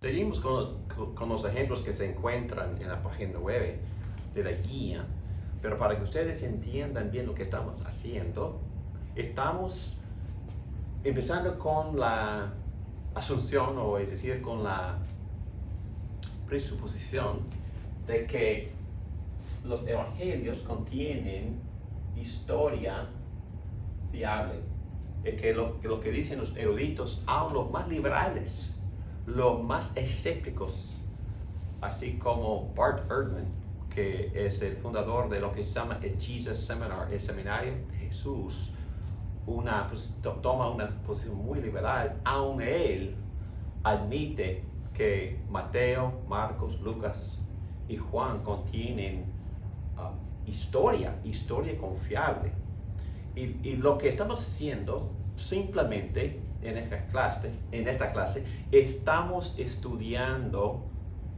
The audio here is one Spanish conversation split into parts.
Seguimos con los ejemplos que se encuentran en la página 9 de la guía, pero para que ustedes entiendan bien lo que estamos haciendo, estamos empezando con la asunción, o es decir, con la presuposición de que los evangelios contienen historia fiable. Que lo que dicen los eruditos, aun los más liberales, los más escépticos, así como Bart Ehrman, que es el fundador de lo que se llama el Jesus Seminar, el seminario de Jesús, toma una posición muy liberal, aun él admite que Mateo, Marcos, Lucas y Juan contienen historia confiable. Y lo que estamos haciendo simplemente en esta clase, estamos estudiando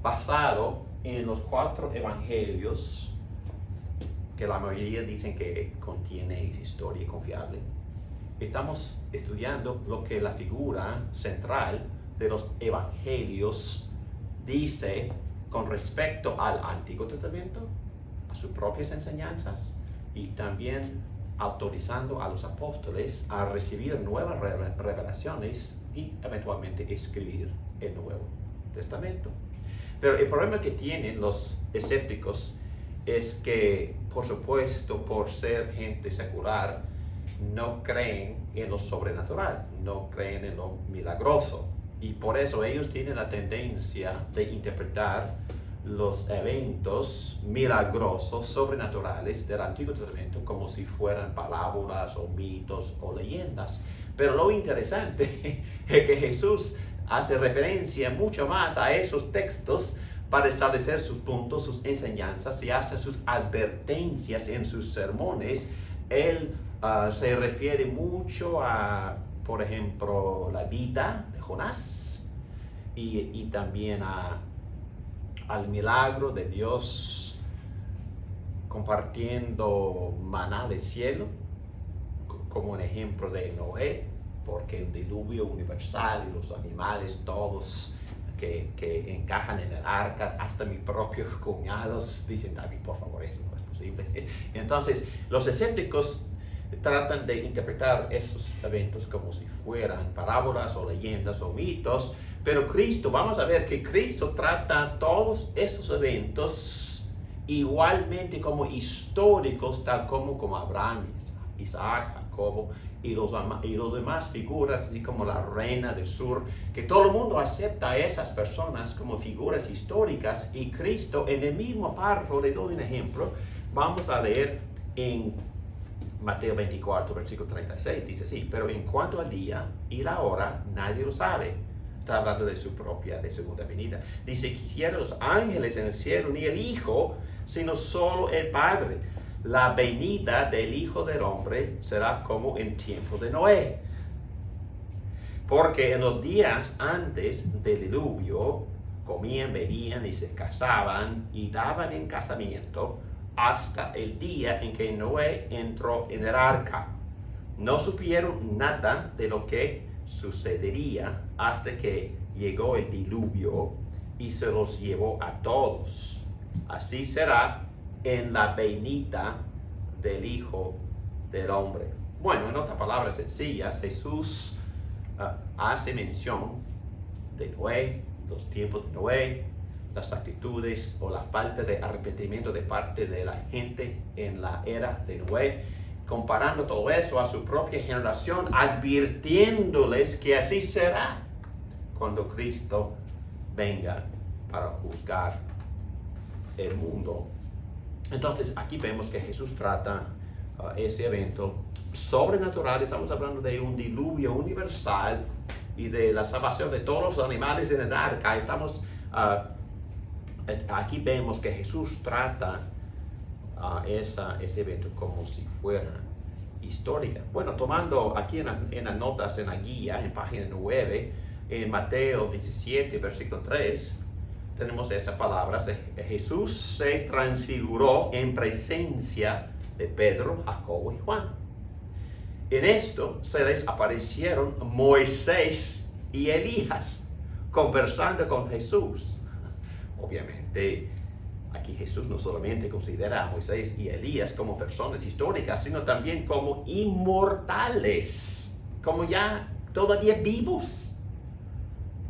basado en los 4 evangelios que la mayoría dicen que contiene historia confiable. Estamos estudiando lo que la figura central de los evangelios dice con respecto al Antiguo Testamento, a sus propias enseñanzas, y también autorizando a los apóstoles a recibir nuevas revelaciones y eventualmente escribir el Nuevo Testamento. Pero el problema que tienen los escépticos es que, por supuesto, por ser gente secular, no creen en lo sobrenatural, no creen en lo milagroso. Y por eso ellos tienen la tendencia de interpretar los eventos milagrosos, sobrenaturales del Antiguo Testamento como si fueran parábolas o mitos o leyendas. Pero lo interesante es que Jesús hace referencia mucho más a esos textos para establecer sus puntos, sus enseñanzas y hasta sus advertencias en sus sermones. Él se refiere mucho a, por ejemplo, la vida de Jonás y también al milagro de Dios compartiendo maná del cielo, como un ejemplo de Noé, porque un diluvio universal y los animales todos que encajan en el arca, hasta mis propios cuñados dicen, David, por favor, eso no es posible. Entonces, los escépticos tratan de interpretar esos eventos como si fueran parábolas o leyendas o mitos, pero vamos a ver que Cristo trata todos estos eventos igualmente como históricos, tal como Abraham, Isaac, Jacobo y los demás figuras, así como la reina del sur, que todo el mundo acepta a esas personas como figuras históricas, y Cristo en el mismo párrafo, le doy un ejemplo, vamos a leer en Mateo 24, versículo 36, dice así: pero en cuanto al día y la hora, nadie lo sabe. Está hablando de su segunda venida. Dice, quisiera los ángeles en el cielo, ni el Hijo, sino solo el Padre. La venida del Hijo del Hombre será como en tiempo de Noé. Porque en los días antes del diluvio, comían, bebían y se casaban y daban en casamiento hasta el día en que Noé entró en el arca. No supieron nada de lo que sucedería hasta que llegó el diluvio y se los llevó a todos. Así será en la venida del Hijo del Hombre. Bueno, en otras palabras sencillas, Jesús hace mención de Noé, los tiempos de Noé, las actitudes o la falta de arrepentimiento de parte de la gente en la era de Noé, comparando todo eso a su propia generación, advirtiéndoles que así será cuando Cristo venga para juzgar el mundo. Entonces aquí vemos que Jesús trata ese evento sobrenatural. Estamos hablando de un diluvio universal y de la salvación de todos los animales en el arca. Aquí vemos que Jesús trata ese evento como si fuera histórica. Bueno, tomando aquí en las notas, en la guía, en página 9, en Mateo 17, versículo 3, tenemos estas palabras de Jesús se transfiguró en presencia de Pedro, Jacobo y Juan. En esto se les aparecieron Moisés y Elías conversando con Jesús. Obviamente, aquí Jesús no solamente considera a Moisés y Elías como personas históricas, sino también como inmortales, como ya todavía vivos,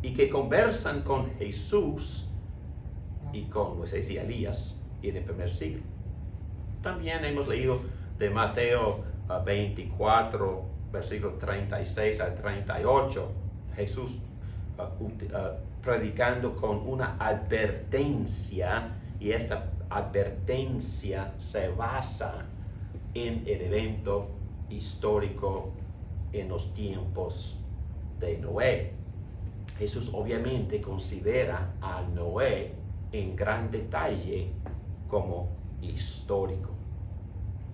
y que conversan con Jesús y con Moisés y Elías en el primer siglo. También hemos leído de Mateo 24, versículos 36 al 38, Jesús predicando con una advertencia, y esta advertencia se basa en el evento histórico en los tiempos de Noé. Jesús obviamente considera a Noé en gran detalle como histórico.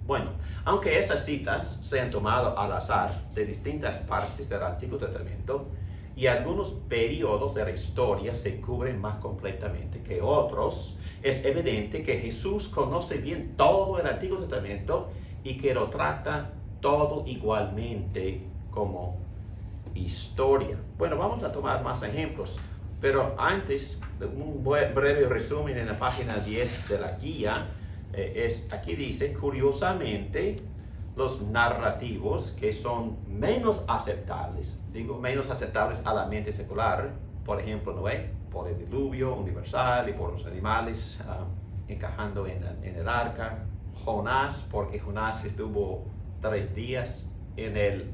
Bueno, aunque estas citas se han tomado al azar de distintas partes del Antiguo Testamento, y algunos periodos de la historia se cubren más completamente que otros, es evidente que Jesús conoce bien todo el Antiguo Testamento y que lo trata todo igualmente como historia. Bueno, vamos a tomar más ejemplos, pero antes, un breve resumen en la página 10 de la guía. Aquí dice, curiosamente, los narrativos que son menos aceptables, menos aceptables a la mente secular, por ejemplo, Noé, por el diluvio universal y por los animales encajando en el arca, Jonás, porque Jonás estuvo 3 días en el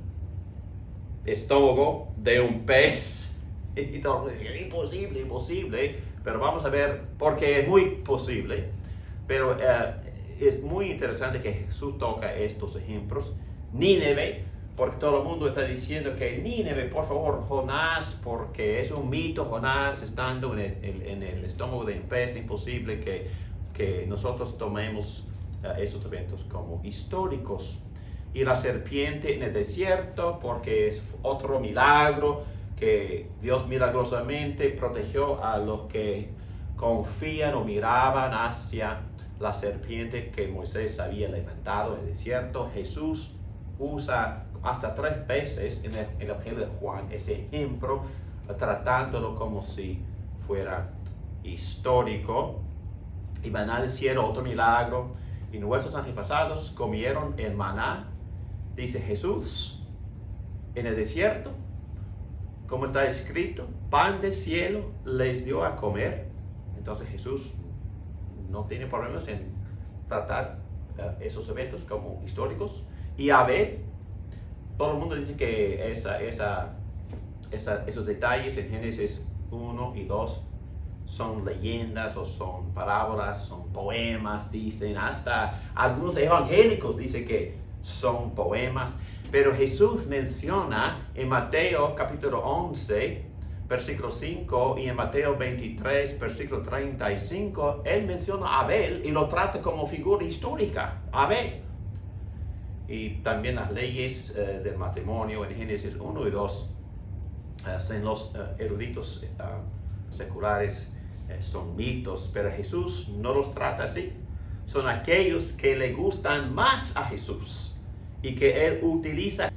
estómago de un pez, y todo el mundo dice, imposible, pero vamos a ver, porque es muy posible, pero es muy interesante que Jesús toca estos ejemplos. Nínive, porque todo el mundo está diciendo que Nínive, por favor, Jonás, porque es un mito, Jonás estando en el estómago de un pez, imposible que nosotros tomemos esos eventos como históricos. Y la serpiente en el desierto, porque es otro milagro, que Dios milagrosamente protegió a los que confían o miraban hacia la serpiente que Moisés había levantado en el desierto. Jesús usa hasta 3 veces en el Evangelio de Juan ese ejemplo, tratándolo como si fuera histórico. Y maná del cielo, otro milagro. Y nuestros antepasados comieron el maná, dice Jesús, en el desierto, como está escrito, pan del cielo les dio a comer. Entonces Jesús no tiene problemas en tratar esos eventos como históricos. Y Abel, todo el mundo dice que esos detalles en Génesis 1 y 2 son leyendas o son parábolas, son poemas, dicen, hasta algunos evangélicos dicen que son poemas, pero Jesús menciona en Mateo capítulo 11, versículo 5, y en Mateo 23, versículo 35, él menciona a Abel y lo trata como figura histórica, Abel. Y también las leyes del matrimonio en Génesis 1 y 2, en los eruditos seculares, son mitos, pero Jesús no los trata así. Son aquellos que le gustan más a Jesús y que él utiliza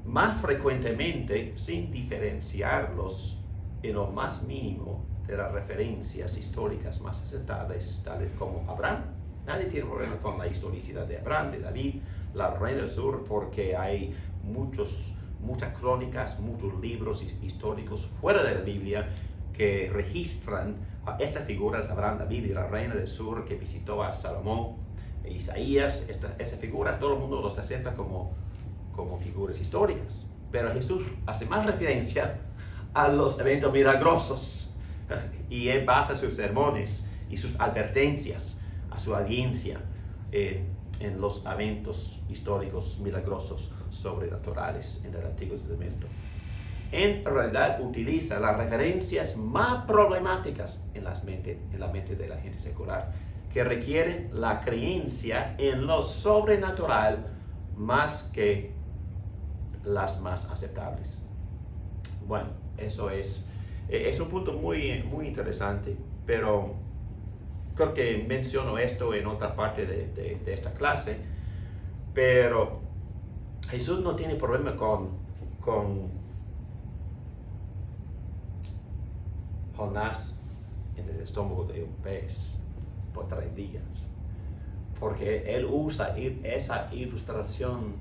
más frecuentemente sin diferenciarlos en lo más mínimo de las referencias históricas más aceptables, tales como Abraham. Nadie tiene problema con la historicidad de Abraham, de David, la reina del sur, porque hay muchas crónicas, muchos libros históricos fuera de la Biblia que registran a estas figuras, Abraham, David y la reina del sur que visitó a Salomón, Isaías. Esas figuras todo el mundo los acepta como figuras históricas, pero Jesús hace más referencia a los eventos milagrosos y él basa sus sermones y sus advertencias a su audiencia en los eventos históricos milagrosos sobrenaturales en el Antiguo Testamento. En realidad utiliza las referencias más problemáticas en la mente de la gente secular, que requieren la creencia en lo sobrenatural más que las más aceptables. Bueno, eso es un punto muy, muy interesante, pero creo que menciono esto en otra parte de esta clase, pero Jesús no tiene problema con Jonás en el estómago de un pez por 3 días. Porque él usa esa ilustración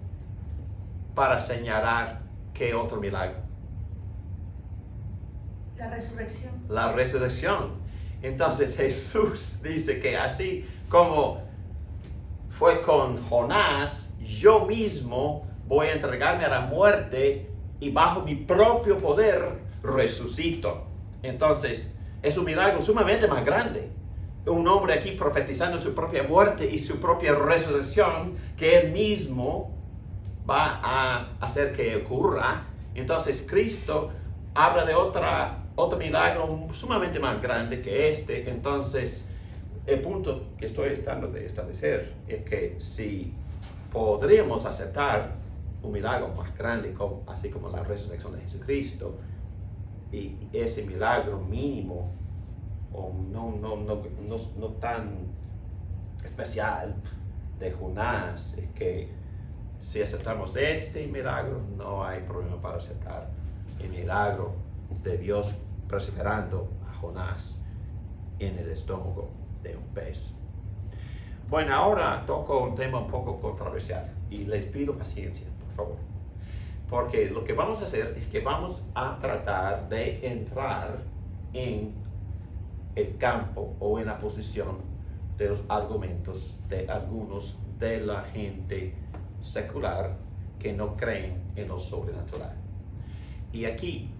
para señalar qué otro milagro. La resurrección. La resurrección. Entonces Jesús dice que así como fue con Jonás, yo mismo voy a entregarme a la muerte y bajo mi propio poder resucito. Entonces es un milagro sumamente más grande. Un hombre aquí profetizando su propia muerte y su propia resurrección que él mismo va a hacer que ocurra. Entonces Cristo habla de otro milagro sumamente más grande que este. Entonces el punto que estoy tratando de establecer es que si podríamos aceptar un milagro más grande, así como la resurrección de Jesucristo, y ese milagro mínimo o no tan especial de Jonás, es que si aceptamos este milagro, no hay problema para aceptar el milagro de Dios perseverando a Jonás en el estómago de un pez. Bueno, ahora toco un tema un poco controversial y les pido paciencia, por favor. Porque lo que vamos a hacer es que vamos a tratar de entrar en el campo o en la posición de los argumentos de algunos de la gente secular que no creen en lo sobrenatural. Y aquí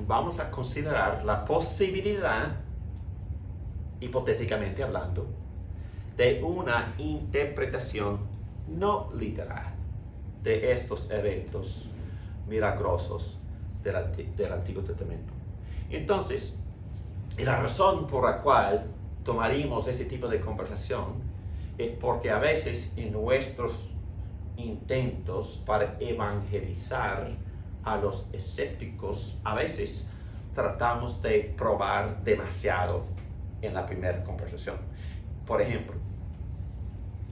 vamos a considerar la posibilidad, hipotéticamente hablando, de una interpretación no literal de estos eventos milagrosos del Antiguo Testamento. Entonces, la razón por la cual tomaríamos ese tipo de conversación es porque a veces en nuestros intentos para evangelizar a los escépticos, a veces tratamos de probar demasiado en la primera conversación. Por ejemplo,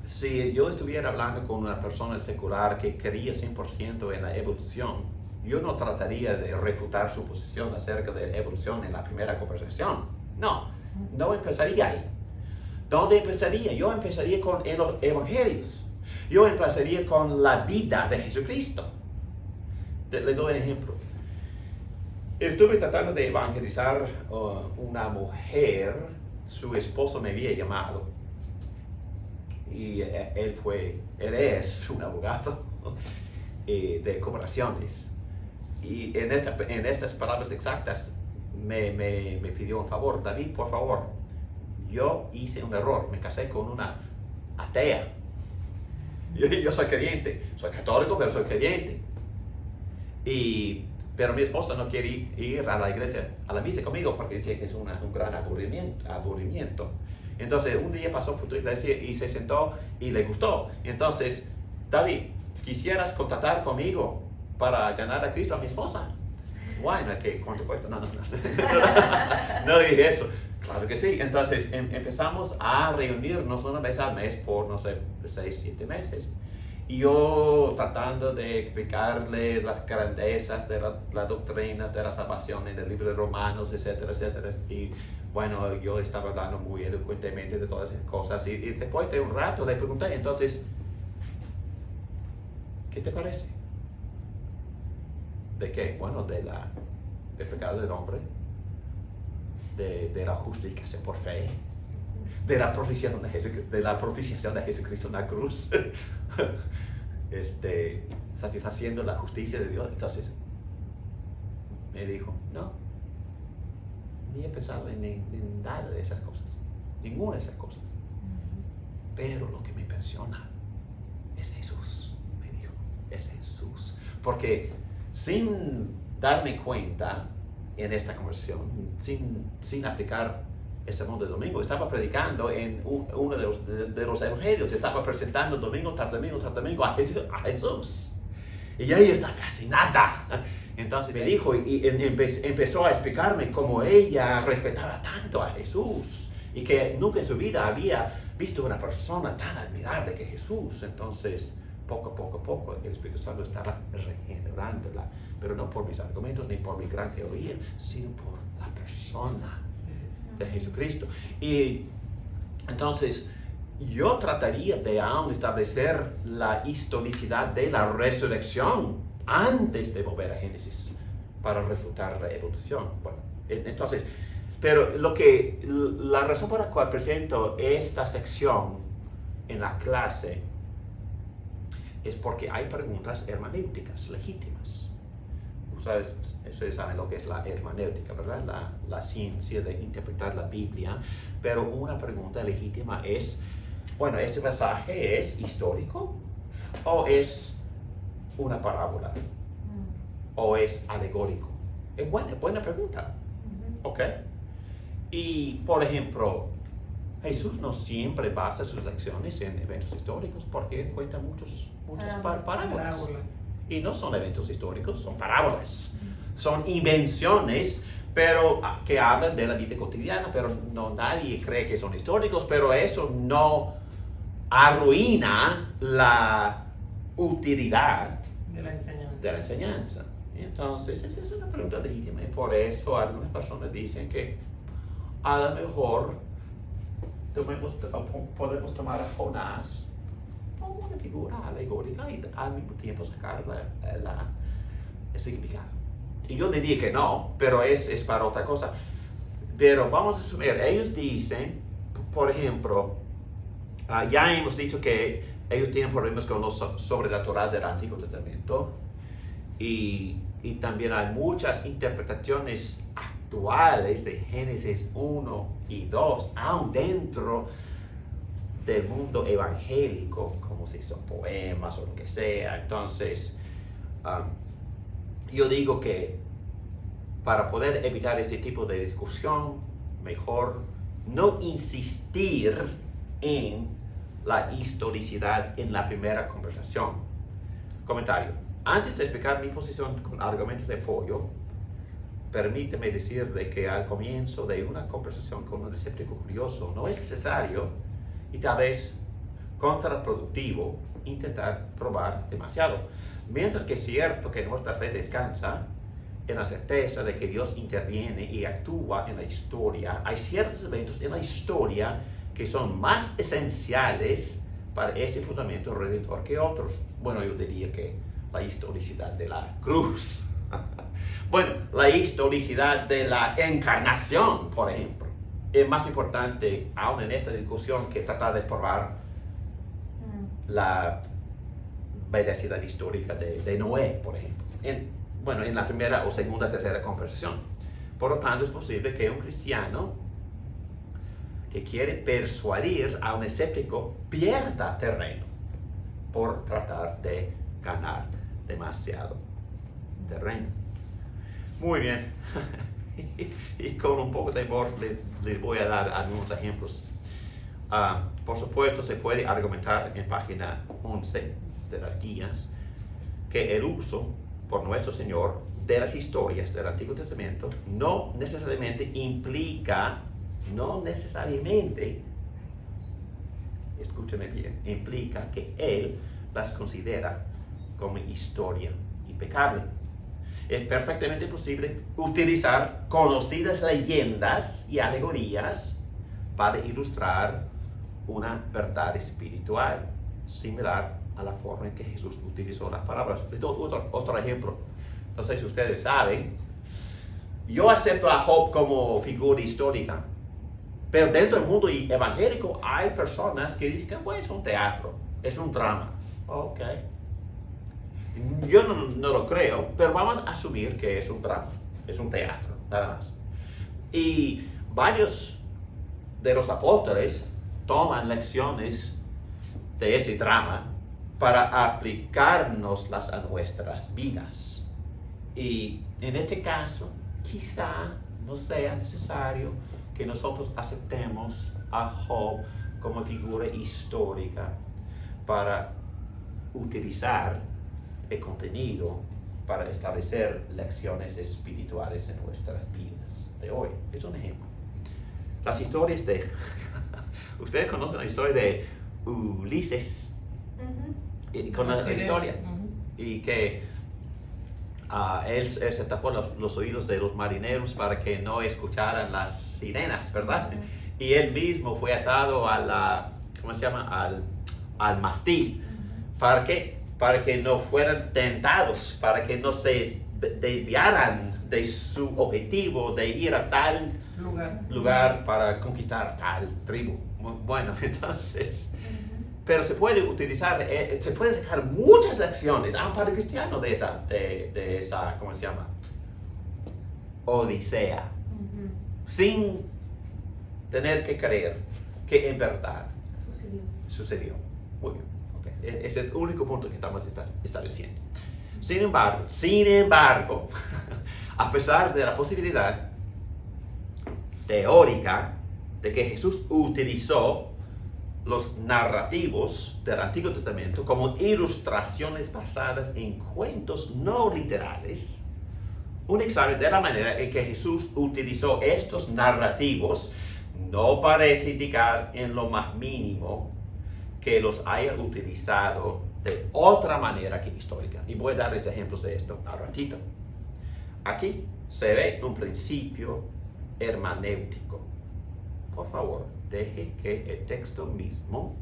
si yo estuviera hablando con una persona secular que creía 100% en la evolución, yo no trataría de refutar su posición acerca de la evolución en la primera conversación. No empezaría ahí. ¿Dónde empezaría? Yo empezaría con los evangelios. Yo empezaría con la vida de Jesucristo. Le doy un ejemplo. Estuve tratando de evangelizar una mujer, su esposo me había llamado y él es un abogado de cooperaciones y en estas palabras exactas me pidió un favor: David, por favor, yo hice un error, me casé con una atea. Yo soy creyente, soy católico, pero soy creyente. Pero mi esposa no quiere ir a la iglesia, a la misa conmigo, porque dice que es un gran aburrimiento. Entonces, un día pasó por tu iglesia y se sentó y le gustó. Entonces, David, ¿quisieras contratar conmigo para ganar a Cristo a mi esposa? Bueno, ¿cuánto cuesta? No. No dije eso. Claro que sí. Entonces, empezamos a reunirnos una vez al mes por, 6-7 meses. Y yo tratando de explicarle las grandezas de las doctrinas de la salvación en el libro de Romanos, etcétera, etcétera. Y bueno, yo estaba hablando muy elocuentemente de todas esas cosas. Y después de un rato le pregunté, entonces, ¿qué te parece? ¿De qué? Bueno, del pecado del hombre, de la justificación por fe, de la propiciación de Jesucristo en la cruz, satisfaciendo la justicia de Dios. Entonces me dijo, no, ni he pensado en nada de esas cosas, ninguna de esas cosas. Pero lo que me impresiona es Jesús, me dijo, es Jesús. Porque sin darme cuenta en esta conversación, sin aplicar el sermón de domingo, estaba predicando en uno de los evangelios, estaba presentando domingo tras domingo a Jesús. Y ella está fascinada. Entonces me dijo y empezó a explicarme cómo ella respetaba tanto a Jesús y que nunca en su vida había visto una persona tan admirable que Jesús. Entonces, poco a poco, el Espíritu Santo estaba regenerándola, pero no por mis argumentos ni por mi gran teoría, sino por la persona de Jesucristo. Y entonces, yo trataría de aún establecer la historicidad de la resurrección antes de volver a Génesis para refutar la evolución. Bueno, entonces, pero la razón por la cual presento esta sección en la clase es porque hay preguntas hermenéuticas legítimas. Ustedes saben lo que es la hermenéutica, ¿verdad? La ciencia de interpretar la Biblia. Pero una pregunta legítima es, bueno, ¿este pasaje es histórico o es una parábola? ¿O es alegórico? Es buena pregunta. ¿Ok? Y, por ejemplo, Jesús no siempre basa sus lecciones en eventos históricos porque él cuenta muchas parábolas. Y no son eventos históricos, son parábolas. Son invenciones, pero que hablan de la vida cotidiana, pero no nadie cree que son históricos, pero eso no arruina la utilidad de la enseñanza. Entonces, esa es una pregunta legítima y por eso algunas personas dicen que a lo mejor podemos tomar a Jonás como una figura alegórica y al mismo tiempo sacar el significado. Y yo diría que no, pero es para otra cosa. Pero vamos a asumir, ellos dicen, por ejemplo, ya hemos dicho que ellos tienen problemas con los sobrenaturales del Antiguo Testamento y también hay muchas interpretaciones actuales de Génesis 1 y 2, aún dentro del mundo evangélico, como si son poemas o lo que sea. Entonces, yo digo que para poder evitar ese tipo de discusión, mejor no insistir en la historicidad en la primera conversación. Comentario. Antes de explicar mi posición con argumentos de apoyo, permíteme decir de que al comienzo de una conversación con un escéptico curioso no es necesario y tal vez contraproductivo intentar probar demasiado. Mientras que es cierto que nuestra fe descansa en la certeza de que Dios interviene y actúa en la historia, hay ciertos eventos en la historia que son más esenciales para este fundamento redentor que otros. Bueno, yo diría que la historicidad de la cruz. Bueno, la historicidad de la encarnación, por ejemplo, es más importante aún en esta discusión que tratar de probar la veracidad histórica de Noé, por ejemplo. En la primera o segunda, tercera conversación. Por lo tanto, es posible que un cristiano que quiere persuadir a un escéptico pierda terreno por tratar de ganar demasiado terreno. Muy bien. Y con un poco de humor les voy a dar algunos ejemplos. Por supuesto, se puede argumentar en página 11 de las guías que el uso por nuestro Señor de las historias del Antiguo Testamento no necesariamente escúcheme bien, implica que Él las considera como historia impecable. Es perfectamente posible utilizar conocidas leyendas y alegorías para ilustrar una verdad espiritual, similar a la forma en que Jesús utilizó las palabras. Otro ejemplo, no sé si ustedes saben, yo acepto a Job como figura histórica, pero dentro del mundo evangélico hay personas que dicen que pues, es un teatro, es un drama. Ok. Yo no lo creo, pero vamos a asumir que es un drama, es un teatro, nada más. Y varios de los apóstoles toman lecciones de ese drama para aplicárnoslas a nuestras vidas. Y en este caso, quizá no sea necesario que nosotros aceptemos a Job como figura histórica para utilizar el contenido para establecer lecciones espirituales en nuestras vidas de hoy. Es un ejemplo. Las historias de... Ustedes conocen la historia de Ulises. Y con la historia. Y que él se tapó los oídos de los marineros para que no escucharan las sirenas, ¿verdad? Y él mismo fue atado a la, ¿cómo se llama? Al mastil. ¿Para qué? Para que no fueran tentados, para que no se desviaran de su objetivo de ir a tal lugar para conquistar tal tribu. Bueno, entonces, pero se puede utilizar, se pueden sacar muchas lecciones, para el cristiano de esa, ¿cómo se llama? Odisea, sin tener que creer que en verdad sucedió. Muy bien, okay. Es el único punto que estamos estableciendo. Sin embargo, a pesar de la posibilidad teórica de que Jesús utilizó los narrativos del Antiguo Testamento como ilustraciones basadas en cuentos no literales, un examen de la manera en que Jesús utilizó estos narrativos no parece indicar en lo más mínimo que los haya utilizado de otra manera que histórica. Y voy a darles ejemplos de esto al ratito. Aquí se ve un principio hermenéutico. Por favor, deje que el texto mismo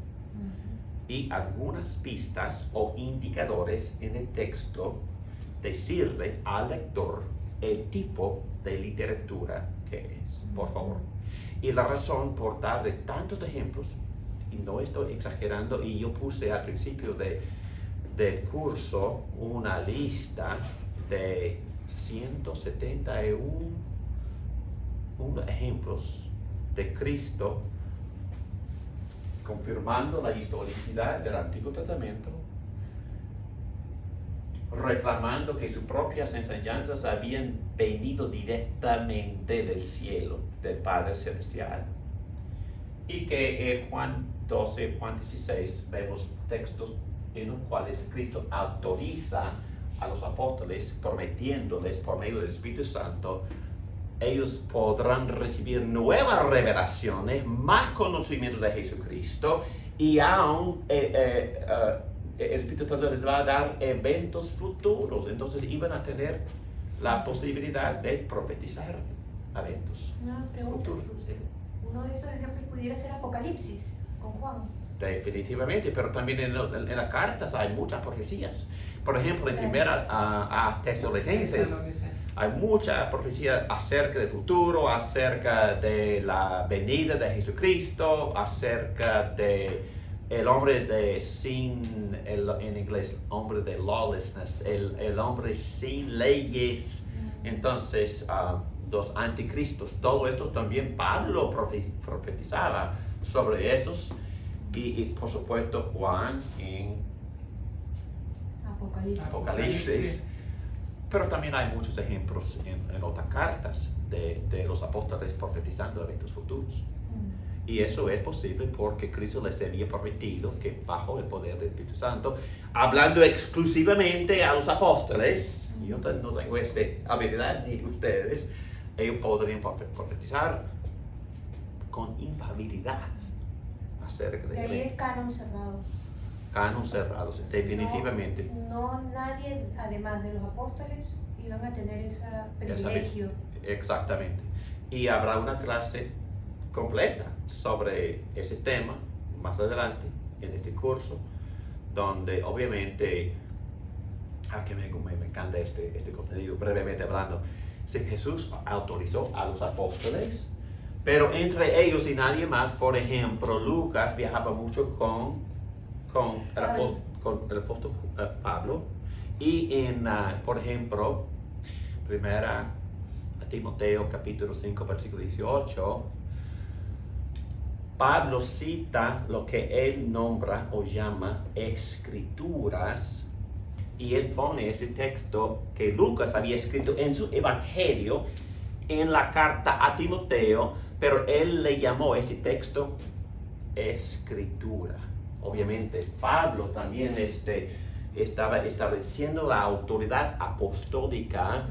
y algunas pistas o indicadores en el texto decirle al lector el tipo de literatura que es. Por favor. Y la razón por darle tantos ejemplos, y no estoy exagerando, y yo puse al principio del curso una lista de 171 ejemplos de Cristo confirmando la historicidad del Antiguo Testamento, reclamando que sus propias enseñanzas habían venido directamente del cielo, del Padre Celestial, y que en Juan 12, Juan 16 vemos textos en los cuales Cristo autoriza a los apóstoles, prometiéndoles por medio del Espíritu Santo, ellos podrán recibir nuevas revelaciones, más conocimientos de Jesucristo, y aún el Espíritu Santo les va a dar eventos futuros. Entonces iban a tener la posibilidad de profetizar eventos futuros. Uno de esos ejemplos pudiera ser Apocalipsis con Juan. Definitivamente, pero también en las cartas hay muchas profecías. Por ejemplo, en primera a Tesalonicenses hay mucha profecía acerca del futuro, acerca de la venida de Jesucristo, acerca de el hombre en inglés, hombre de lawlessness, el hombre sin leyes. Entonces, los anticristos, todo esto también Pablo profetizaba sobre esos, y por supuesto Juan en Apocalipsis. Pero también hay muchos ejemplos en otras cartas de los apóstoles profetizando eventos futuros. Y eso es posible porque Cristo les había prometido que bajo el poder del Espíritu Santo, hablando exclusivamente a los apóstoles, yo no tengo esa habilidad ni ustedes, ellos podrían profetizar con infalibilidad acerca de y ahí es canon cerrado. Canon cerrados, definitivamente. No nadie, además de los apóstoles, iban a tener ese privilegio. Exactamente. Y habrá una clase completa sobre ese tema más adelante en este curso, donde obviamente, que me encanta este contenido, brevemente hablando. Si Jesús autorizó a los apóstoles, pero entre ellos y nadie más, por ejemplo, Lucas viajaba mucho con el apóstol Pablo, y por ejemplo, primera Timoteo capítulo 5 versículo 18, Pablo cita lo que él nombra o llama escrituras, y él pone ese texto que Lucas había escrito en su evangelio en la carta a Timoteo, pero él le llamó ese texto escritura. Obviamente Pablo también estaba estableciendo la autoridad apostólica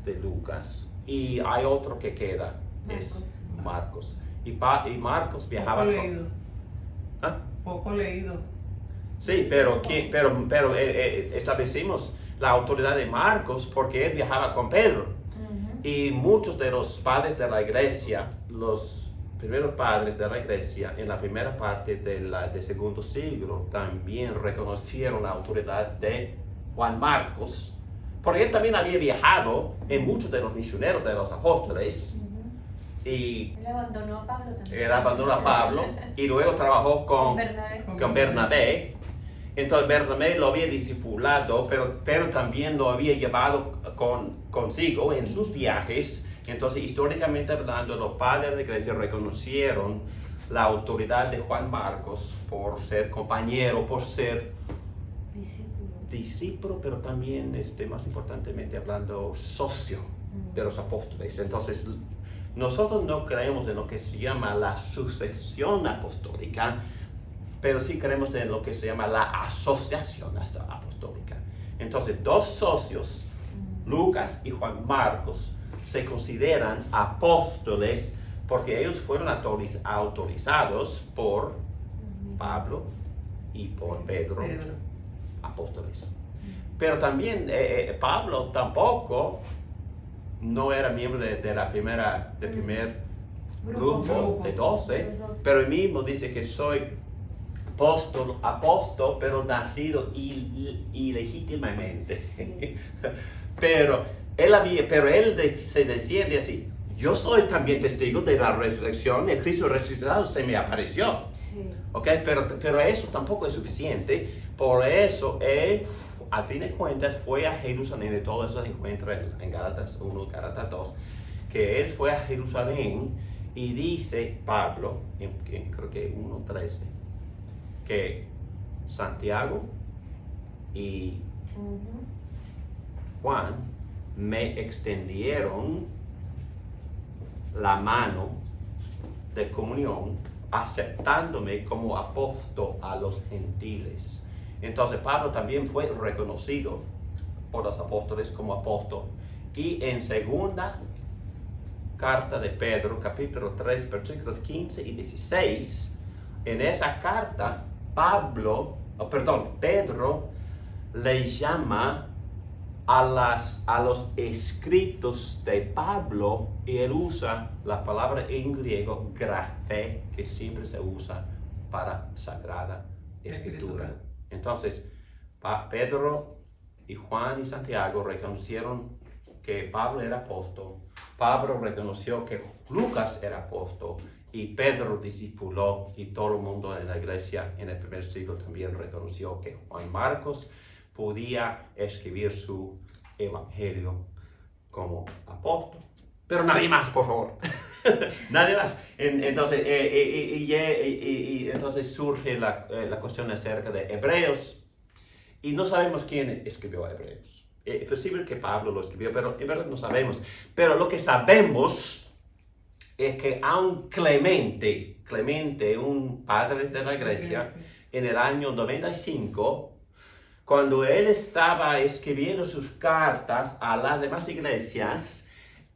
de Lucas. Y hay otro que queda, es Marcos. Y Marcos viajaba poco leído. Sí, pero establecimos la autoridad de Marcos porque él viajaba con Pedro. Y muchos de los padres de la iglesia, los primeros padres de la iglesia en la primera parte del segundo siglo, también reconocieron la autoridad de Juan Marcos, porque él también había viajado en muchos de los misioneros de los apóstoles. Y él abandonó a Pablo también. Él abandonó a Pablo y luego trabajó con Bernabé. Entonces Bernabé lo había discipulado, pero también lo había llevado consigo en sus viajes. Entonces, históricamente hablando, los padres de la iglesia reconocieron la autoridad de Juan Marcos por ser compañero, por ser discípulo, pero también, más importantemente hablando, socio de los apóstoles. Entonces, nosotros no creemos en lo que se llama la sucesión apostólica, pero sí creemos en lo que se llama la asociación apostólica. Entonces, dos socios, Lucas y Juan Marcos, se consideran apóstoles porque ellos fueron autorizados por Pablo y por Pedro. Apóstoles. Pero también Pablo tampoco no era miembro del primer grupo de 12, pero él mismo dice que soy apóstol, pero nacido ilegítimamente. Sí. pero él se defiende así. Yo soy también testigo de la resurrección, el Cristo resucitado se me apareció. Sí. Okay, pero eso tampoco es suficiente. Por eso él, al fin de cuentas, fue a Jerusalén, y todo eso se encuentra en Gálatas 1, Gálatas 2, que él fue a Jerusalén y dice Pablo, creo que 1:13, que Santiago y Juan me extendieron la mano de comunión, aceptándome como apóstol a los gentiles. Entonces Pablo también fue reconocido por los apóstoles como apóstol. Y en segunda carta de Pedro, capítulo 3, versículos 15 y 16, en esa carta Pedro le llama a los escritos de Pablo, y él usa la palabra en griego grafé, que siempre se usa para Sagrada Escritura. Entonces, Pedro y Juan y Santiago reconocieron que Pablo era apóstol, Pablo reconoció que Lucas era apóstol, y Pedro discipuló, y todo el mundo en la iglesia en el primer siglo también reconoció que Juan Marcos podía escribir su evangelio como apóstol. Pero nadie más, por favor. Nadie más. Entonces, entonces surge la cuestión acerca de Hebreos. Y no sabemos quién escribió Hebreos. Es posible que Pablo lo escribió, pero en verdad no sabemos. Pero lo que sabemos es que aun Clemente, un padre de la iglesia, en el año 95, cuando él estaba escribiendo sus cartas a las demás iglesias,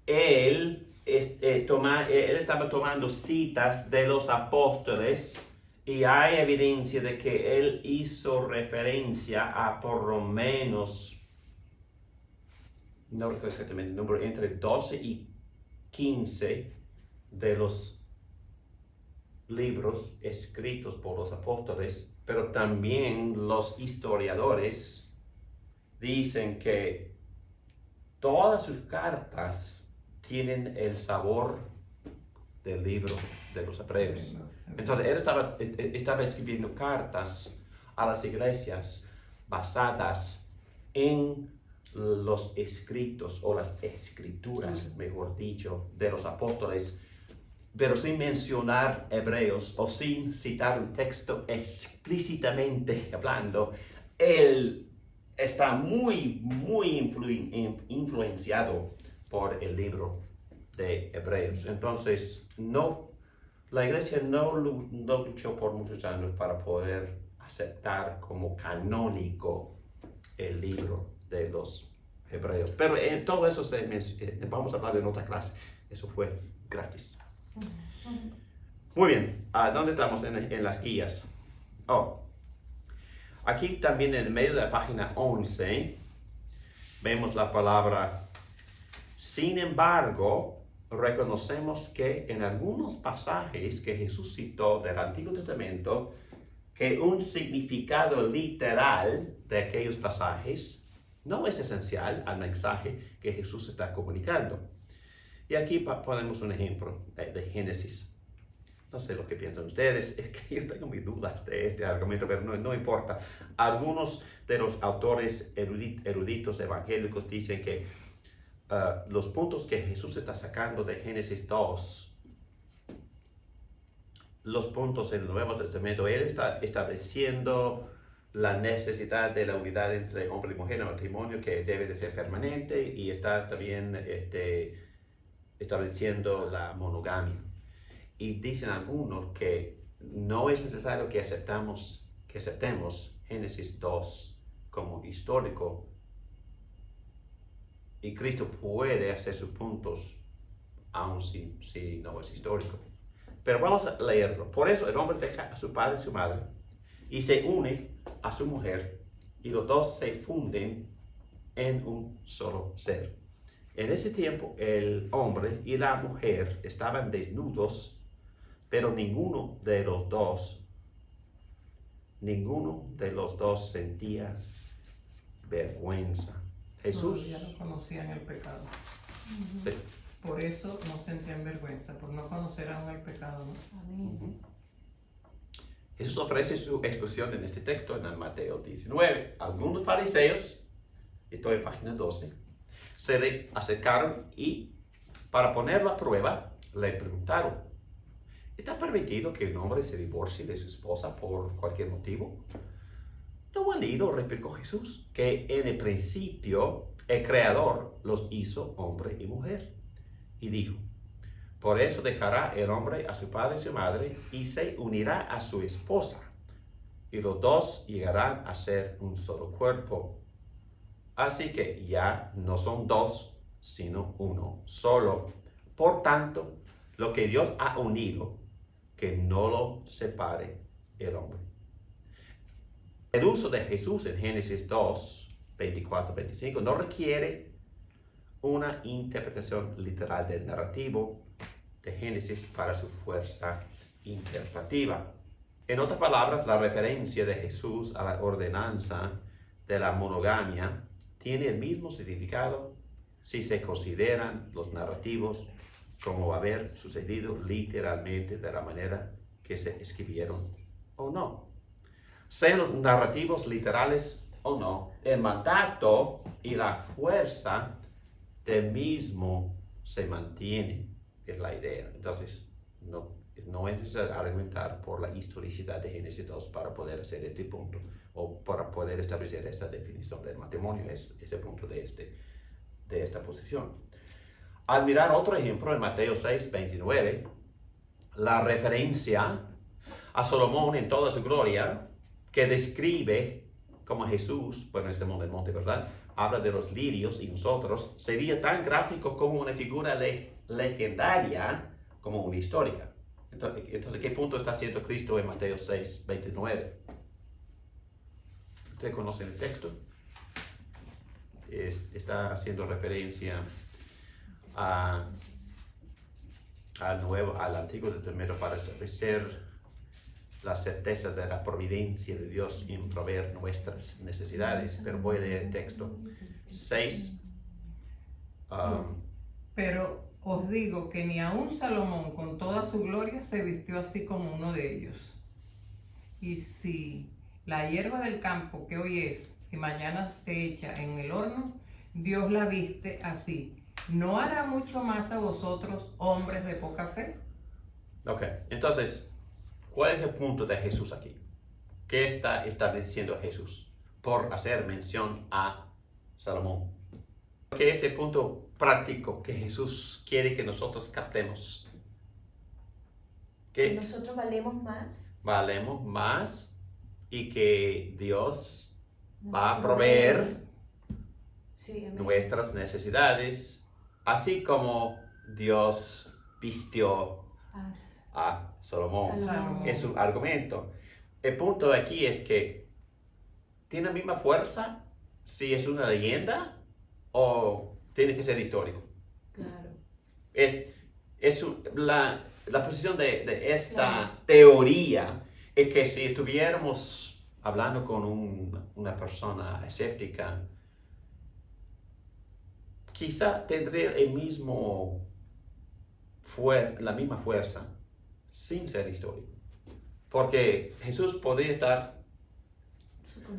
él estaba tomando citas de los apóstoles, y hay evidencia de que él hizo referencia a por lo menos, no recuerdo exactamente el número, entre 12 y 15 de los libros escritos por los apóstoles. Pero también los historiadores dicen que todas sus cartas tienen el sabor del libro de los Hebreos. Entonces él estaba escribiendo cartas a las iglesias basadas en los escritos, o las escrituras, mejor dicho, de los apóstoles, pero sin mencionar Hebreos o sin citar un texto explícitamente hablando. Él está muy influenciado por el libro de Hebreos. Entonces, la iglesia no luchó por muchos años para poder aceptar como canónico el libro de los Hebreos. Pero en todo eso vamos a hablar en otra clase. Eso fue gratis. Muy bien, ¿dónde estamos en las guías? Aquí también en medio de la página 11 vemos la palabra. Sin embargo, reconocemos que en algunos pasajes que Jesús citó del Antiguo Testamento, que un significado literal de aquellos pasajes no es esencial al mensaje que Jesús está comunicando. Y aquí ponemos un ejemplo de Génesis. No sé lo que piensan ustedes, es que yo tengo mis dudas de este argumento, pero no importa. Algunos de los autores eruditos evangélicos dicen que los puntos que Jesús está sacando de Génesis 2, los puntos en el Nuevo Testamento, Él está estableciendo la necesidad de la unidad entre hombre y mujer en el matrimonio, que debe de ser permanente, y está también estableciendo la monogamia. Y dicen algunos que no es necesario que aceptemos Génesis 2 como histórico, y Cristo puede hacer sus puntos aun si no es histórico. Pero vamos a leerlo. Por eso el hombre deja a su padre y su madre y se une a su mujer, y los dos se funden en un solo ser. En ese tiempo el hombre y la mujer estaban desnudos, pero ninguno de los dos sentía vergüenza. Jesús ya no conocían el pecado. Sí. Por eso no sentían vergüenza, por no conocer aún el pecado, ¿no? Amén. Jesús ofrece su expresión en este texto en Mateo 19. Algunos fariseos, estoy en página 12, se le acercaron y, para ponerlo a prueba, le preguntaron: ¿está permitido que un hombre se divorcie de su esposa por cualquier motivo? ¿No han leído, replicó Jesús, que en el principio el Creador los hizo hombre y mujer? Y dijo: por eso dejará el hombre a su padre y su madre y se unirá a su esposa, y los dos llegarán a ser un solo cuerpo. Así que ya no son dos, sino uno solo. Por tanto, lo que Dios ha unido, que no lo separe el hombre. El uso de Jesús en Génesis 2, 24-25 no requiere una interpretación literal del narrativo de Génesis para su fuerza interpretativa. En otras palabras, la referencia de Jesús a la ordenanza de la monogamia tiene el mismo significado si se consideran los narrativos como haber sucedido literalmente de la manera que se escribieron o no. Sean los narrativos literales o no, el mandato y la fuerza del mismo se mantienen, es la idea. Entonces, no es necesario argumentar por la historicidad de Génesis 2 para poder hacer este punto, o para poder establecer esta definición del matrimonio, es ese punto de esta posición. Al mirar otro ejemplo en Mateo 6, 29, la referencia a Salomón en toda su gloria, que describe como Jesús, bueno, en ese monte, ¿verdad?, habla de los lirios y nosotros, sería tan gráfico como una figura legendaria como una histórica. Entonces, ¿qué punto está haciendo Cristo en Mateo 6, 29? ¿Ustedes conocen el texto? Está haciendo referencia al Antiguo Testamento para establecer la certeza de la providencia de Dios en proveer nuestras necesidades. Pero voy a leer el texto 6. Pero os digo que ni aun Salomón con toda su gloria se vistió así como uno de ellos. Y si la hierba del campo que hoy es y mañana se echa en el horno, Dios la viste así, ¿no hará mucho más a vosotros, hombres de poca fe? Ok, entonces, ¿cuál es el punto de Jesús aquí? ¿Qué está estableciendo Jesús por hacer mención a Salomón? ¿Qué es el punto práctico que Jesús quiere que nosotros captemos? Que nosotros valemos más. Valemos más y que Dios va a proveer nuestras necesidades, así como Dios vistió a Salomón. Es su argumento. El punto aquí es que tiene la misma fuerza si es una leyenda o tiene que ser histórico? Claro. La posición de esta teoría es que si estuviéramos hablando con una persona escéptica, quizá tendría la misma fuerza sin ser histórico. Porque Jesús podría estar,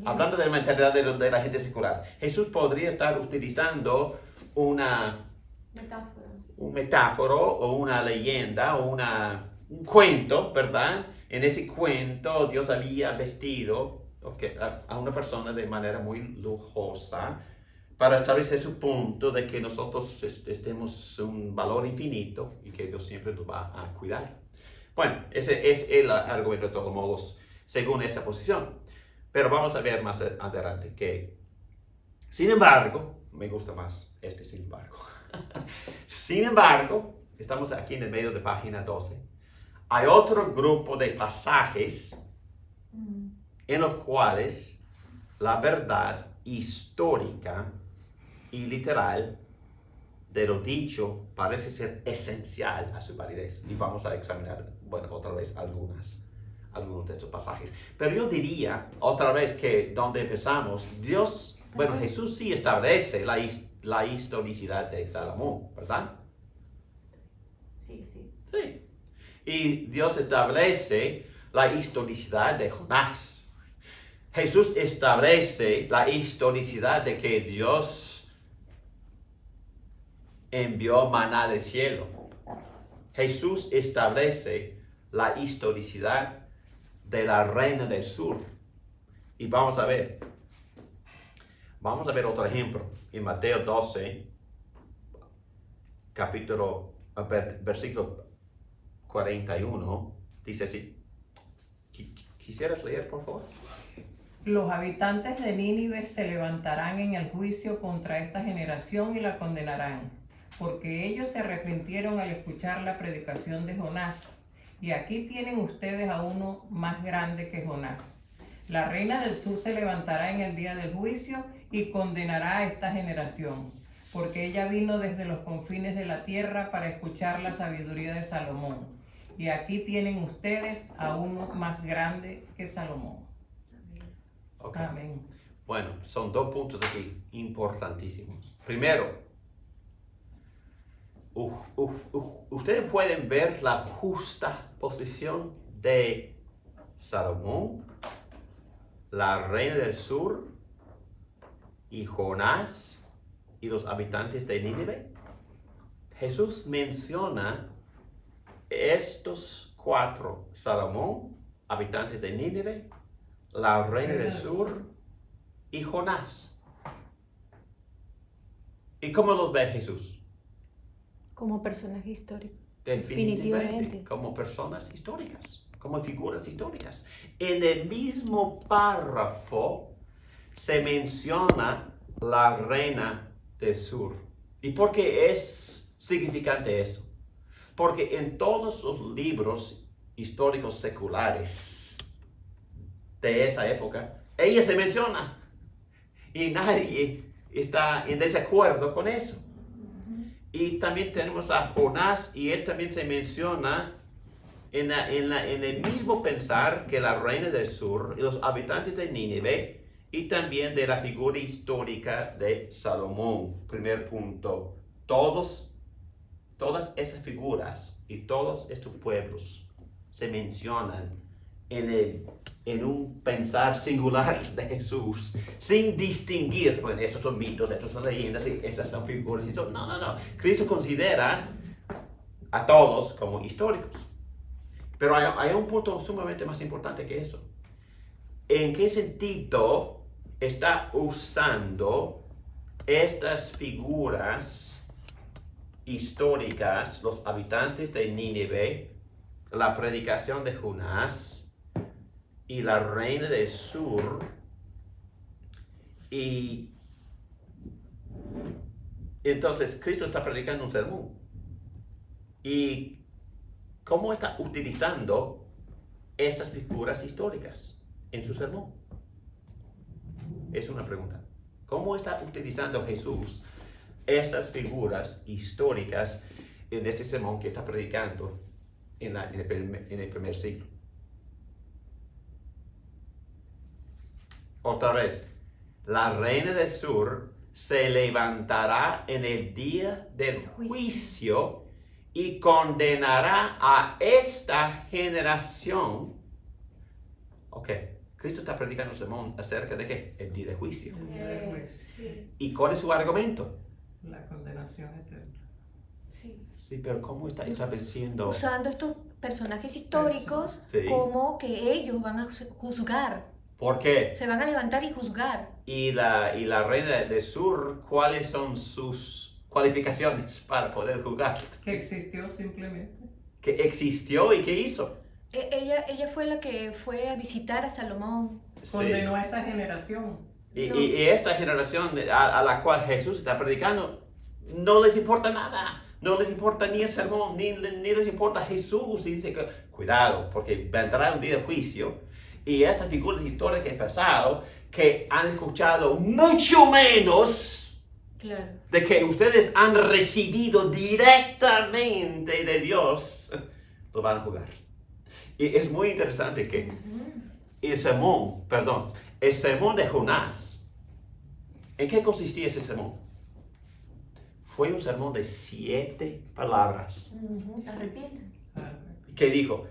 hablando de la mentalidad de la gente secular, Jesús podría estar utilizando un metáforo o una leyenda o un cuento, ¿verdad? En ese cuento Dios había vestido a una persona de manera muy lujosa para establecer su punto de que nosotros tenemos un valor infinito y que Dios siempre nos va a cuidar. Bueno, ese es el argumento de todos modos según esta posición. Pero vamos a ver más adelante que, sin embargo, me gusta más sin embargo. Sin embargo, estamos aquí en el medio de página 12. Hay otro grupo de pasajes en los cuales la verdad histórica y literal de lo dicho parece ser esencial a su validez. Y vamos a examinar, otra vez algunos de estos pasajes. Pero yo diría, otra vez, que donde empezamos, Jesús sí establece la historicidad de Salomón, ¿verdad? Sí. Sí. Y Dios establece la historicidad de Jonás. Jesús establece la historicidad de que Dios envió maná del cielo. Jesús establece la historicidad de la reina del sur. Y vamos a ver otro ejemplo. En Mateo 12, versículo 41, dice así. ¿Quisieras leer, por favor? Los habitantes de Nínive se levantarán en el juicio contra esta generación y la condenarán, porque ellos se arrepintieron al escuchar la predicación de Jonás. Y aquí tienen ustedes a uno más grande que Jonás. La reina del sur se levantará en el día del juicio y condenará a esta generación, porque ella vino desde los confines de la tierra para escuchar la sabiduría de Salomón. Y aquí tienen ustedes a uno más grande que Salomón. Okay. Amén. Bueno, son dos puntos aquí importantísimos. Primero, ustedes pueden ver la justa posición de Salomón, la reina del sur, y Jonás y los habitantes de Nínive. Jesús menciona estos cuatro: Salomón, habitantes de Nínive, la reina del sur y Jonás. ¿Y cómo los ve Jesús? Como personaje histórico. Definitivamente, como personas históricas, como figuras históricas. En el mismo párrafo se menciona la reina del sur. ¿Y por qué es significante eso? Porque en todos los libros históricos seculares de esa época, ella se menciona y nadie está en desacuerdo con eso. Y también tenemos a Jonás, y él también se menciona en el mismo pensar que la reina del sur y los habitantes de Nínive, y también de la figura histórica de Salomón. Primer punto, todas esas figuras y todos estos pueblos se mencionan en un pensar singular de Jesús, sin distinguir, estos son mitos, estos son leyendas, esas son figuras. No. Cristo considera a todos como históricos. Pero hay un punto sumamente más importante que eso. ¿En qué sentido está usando estas figuras históricas, los habitantes de Nínive, la predicación de Jonás y la reina del sur? Y entonces Cristo está predicando un sermón. ¿Y cómo está utilizando estas figuras históricas en su sermón? Es una pregunta. ¿Cómo está utilizando Jesús esas figuras históricas en este sermón que está predicando en el primer siglo. Otra vez, la reina del sur se levantará en el día del juicio y condenará a esta generación. Ok, Cristo está predicando un sermón acerca de ¿qué? El día de juicio. Sí, ¿Y cuál es su argumento? La condenación eterna. sí. Sí, pero ¿cómo está estableciendo? Usando estos personajes históricos Sí. como que ellos van a juzgar. ¿Por qué? Se van a levantar y juzgar. Y la reina del sur, ¿cuáles son sus cualificaciones para poder jugar? Que existió simplemente. Que existió y qué hizo. Ella fue la que fue a visitar a Salomón. Sí. Condenó a esa generación. Y esta generación a la cual Jesús está predicando, no les importa nada. No les importa ni el sermón, ni les importa Jesús. Y dice que, cuidado, porque vendrá un día de juicio. Y esas figuras históricas del pasado que han escuchado mucho menos Claro. de que ustedes han recibido directamente de Dios, lo van a jugar. Y es muy interesante que el sermón de Jonás, ¿en qué consistía ese sermón? Fue un sermón de 7 palabras. Arrepienten. Que dijo,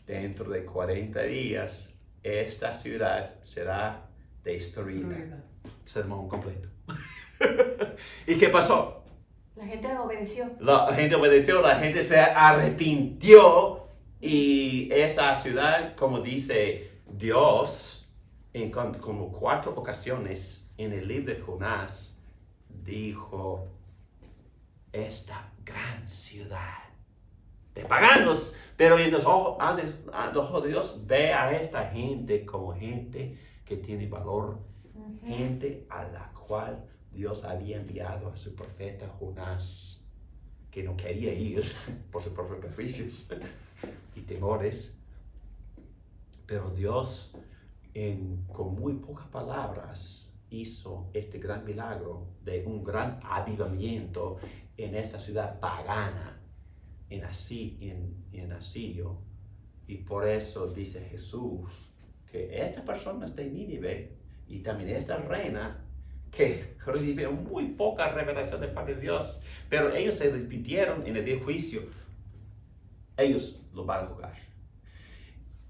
dentro de 40 días, esta ciudad será destruida. Sermón completo. ¿Y qué pasó? La gente obedeció. La gente obedeció, la gente se arrepintió y esa ciudad, como dice Dios, en como 4 ocasiones en el libro de Jonás, dijo, esta gran ciudad de paganos, pero en los ojos de Dios ve a esta gente como gente que tiene valor, gente a la cual Dios había enviado a su profeta Jonás, que no quería ir por sus propios prejuicios y temores, pero Dios con muy pocas palabras hizo este gran milagro de un gran avivamiento en esta ciudad pagana, en Asirio, y por eso dice Jesús que estas personas de Nínive y también esta reina que recibieron muy poca revelación de parte de Dios, pero ellos se arrepintieron en el día de juicio, ellos lo van a juzgar.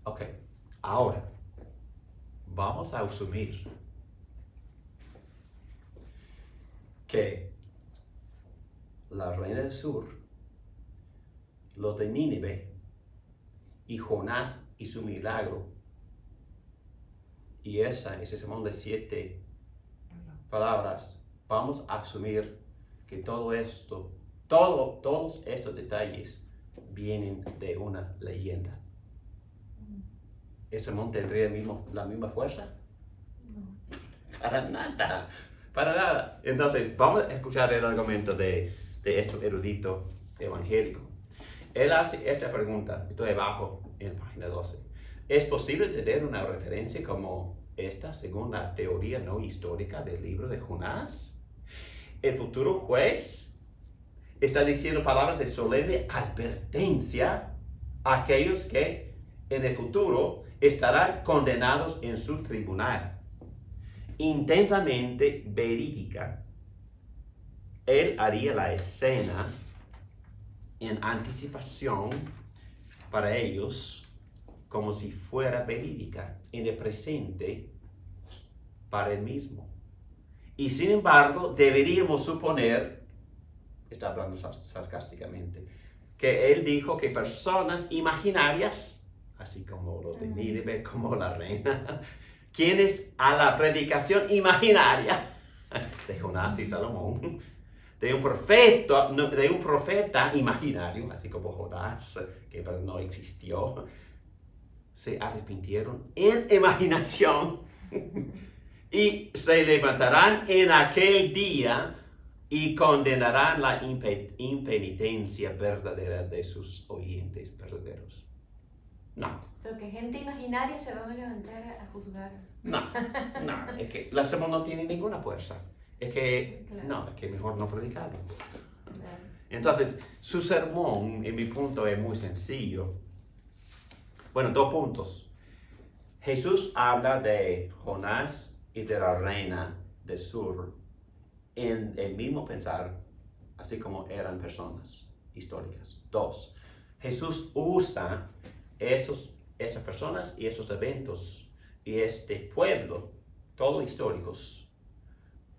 Ok, ahora vamos a asumir que la reina del sur, los de Nínive y Jonás y su milagro y ese sermón de 7 palabras, vamos a asumir que todos estos detalles vienen de una leyenda. ¿Ese sermón tendría la misma fuerza? No. Para nada. Entonces, vamos a escuchar el argumento de este erudito evangélico. Él hace esta pregunta, estoy abajo en página 12. ¿Es posible tener una referencia como esta según la teoría no histórica del libro de Jonás? El futuro juez está diciendo palabras de solemne advertencia a aquellos que en el futuro estarán condenados en su tribunal. Intensamente verídica. Él haría la escena en anticipación para ellos como si fuera verídica en el presente para él mismo. Y sin embargo, deberíamos suponer, está hablando sarcásticamente, que él dijo que personas imaginarias, así como los de Nínive, como la reina, quienes a la predicación imaginaria de Jonás y Salomón, de un profeta imaginario, así como Jonás, que no existió, se arrepintieron en imaginación y se levantarán en aquel día y condenarán la impenitencia verdadera de sus oyentes verdaderos. No. So que gente imaginaria se van a levantar a juzgar. No, es que la sermón no tiene ninguna fuerza. es que, Claro. no, es que mejor no predicarlo. Claro. Entonces, su sermón, en mi punto, es muy sencillo. Bueno, 2 puntos. Jesús habla de Jonás y de la reina del sur en el mismo pensar, así como eran personas históricas. 2. Jesús usa esas personas y esos eventos y este pueblo, todos históricos,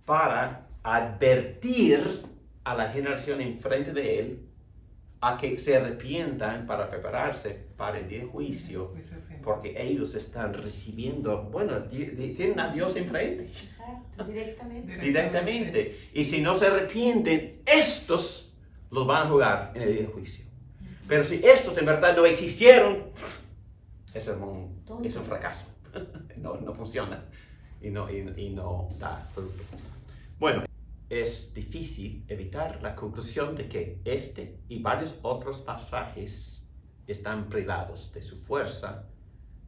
para advertir a la generación enfrente de él a que se arrepientan para prepararse para el día de juicio, porque ellos están recibiendo, bueno, tienen a Dios enfrente, Exacto, directamente. directamente. Y si no se arrepienten, estos los van a juzgar en el día de juicio. Pero si estos en verdad no existieron, es un fracaso. No funciona y no da fruto. Bueno, es difícil evitar la conclusión de que este y varios otros pasajes están privados de su fuerza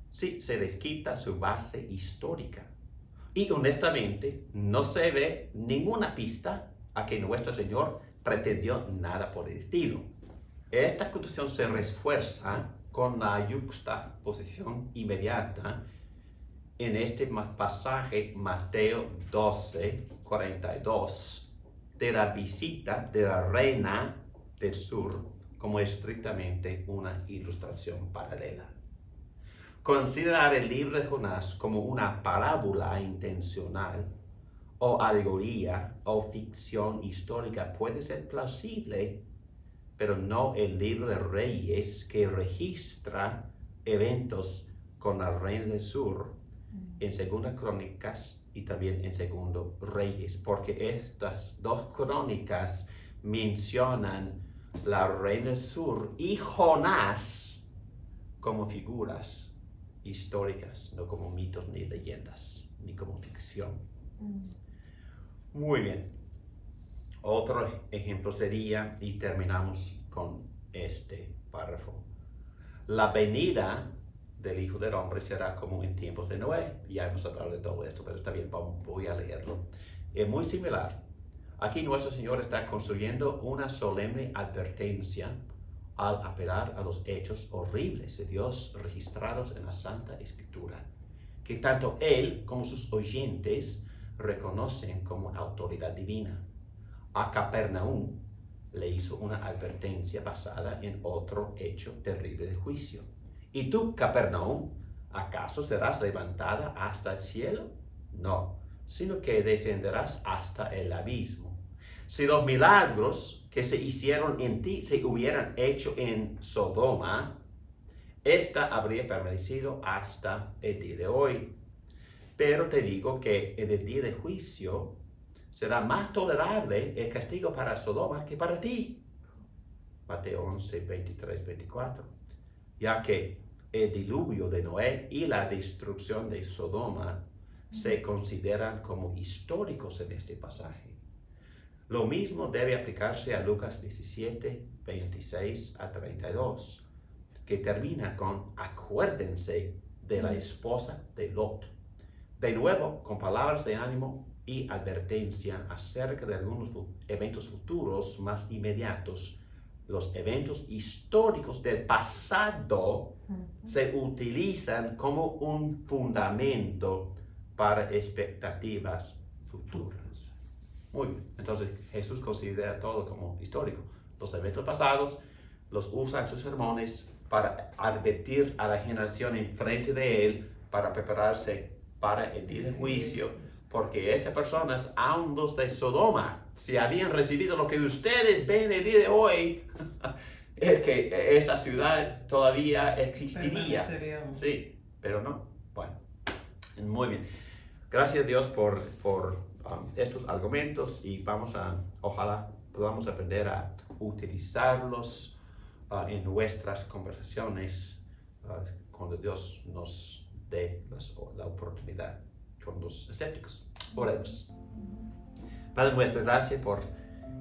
si se les quita su base histórica. Y honestamente, no se ve ninguna pista a que nuestro Señor pretendió nada por el estilo. Esta conclusión se refuerza con la yuxtaposición inmediata en este pasaje, Mateo 12:42, de la visita de la reina del sur como estrictamente una ilustración paralela. Considerar el libro de Jonás como una parábola intencional o alegoría o ficción histórica puede ser plausible, pero no el libro de Reyes, que registra eventos con la reina del sur en Segunda Crónicas y también en Segundo Reyes, porque estas 2 crónicas mencionan la reina del sur y Jonás como figuras históricas, no como mitos ni leyendas, ni como ficción. Muy bien. Otro ejemplo sería, y terminamos con este párrafo, la venida del Hijo del Hombre será como en tiempos de Noé. Ya hemos hablado de todo esto, pero está bien, voy a leerlo. Es muy similar. Aquí nuestro Señor está construyendo una solemne advertencia al apelar a los hechos horribles de Dios registrados en la Santa Escritura, que tanto Él como sus oyentes reconocen como autoridad divina. A Capernaum le hizo una advertencia basada en otro hecho terrible de juicio. ¿Y tú, Capernaum, acaso serás levantada hasta el cielo? No, sino que descenderás hasta el abismo. Si los milagros que se hicieron en ti se hubieran hecho en Sodoma, esta habría permanecido hasta el día de hoy. Pero te digo que en el día de juicio será más tolerable el castigo para Sodoma que para ti. Mateo 11, 23, 24. Ya que el diluvio de Noé y la destrucción de Sodoma se consideran como históricos en este pasaje. Lo mismo debe aplicarse a Lucas 17, 26 a 32, que termina con acuérdense de la esposa de Lot. De nuevo, con palabras de ánimo y advertencia acerca de algunos eventos futuros más inmediatos. Los eventos históricos del pasado se utilizan como un fundamento para expectativas futuras. Muy bien, entonces Jesús considera todo como histórico. Los eventos pasados los usa en sus sermones para advertir a la generación enfrente de él para prepararse para el día de juicio, porque esas personas, aun los de Sodoma, si habían recibido lo que ustedes ven el día de hoy, es que esa ciudad todavía existiría. Sí, pero no. Bueno, muy bien. Gracias a Dios por estos argumentos y ojalá podamos aprender a utilizarlos en nuestras conversaciones cuando Dios nos dé la oportunidad con los escépticos. Oremos. Padre nuestro, gracias por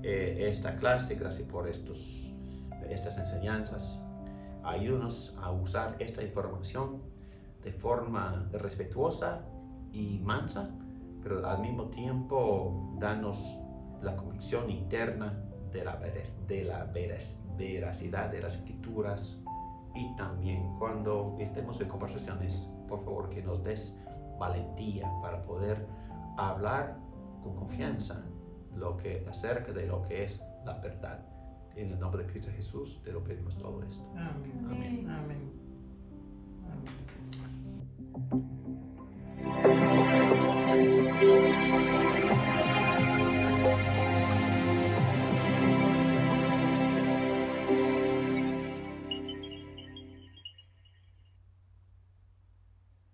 esta clase, gracias por estas enseñanzas. Ayúdanos a usar esta información de forma respetuosa y mansa, pero al mismo tiempo danos la convicción interna de la veracidad de las escrituras, y también cuando estemos en conversaciones, por favor, que nos des valentía para poder hablar con confianza acerca de lo que es la verdad. En el nombre de Cristo Jesús te lo pedimos todo esto. Amén. Amén. Amén. Amén.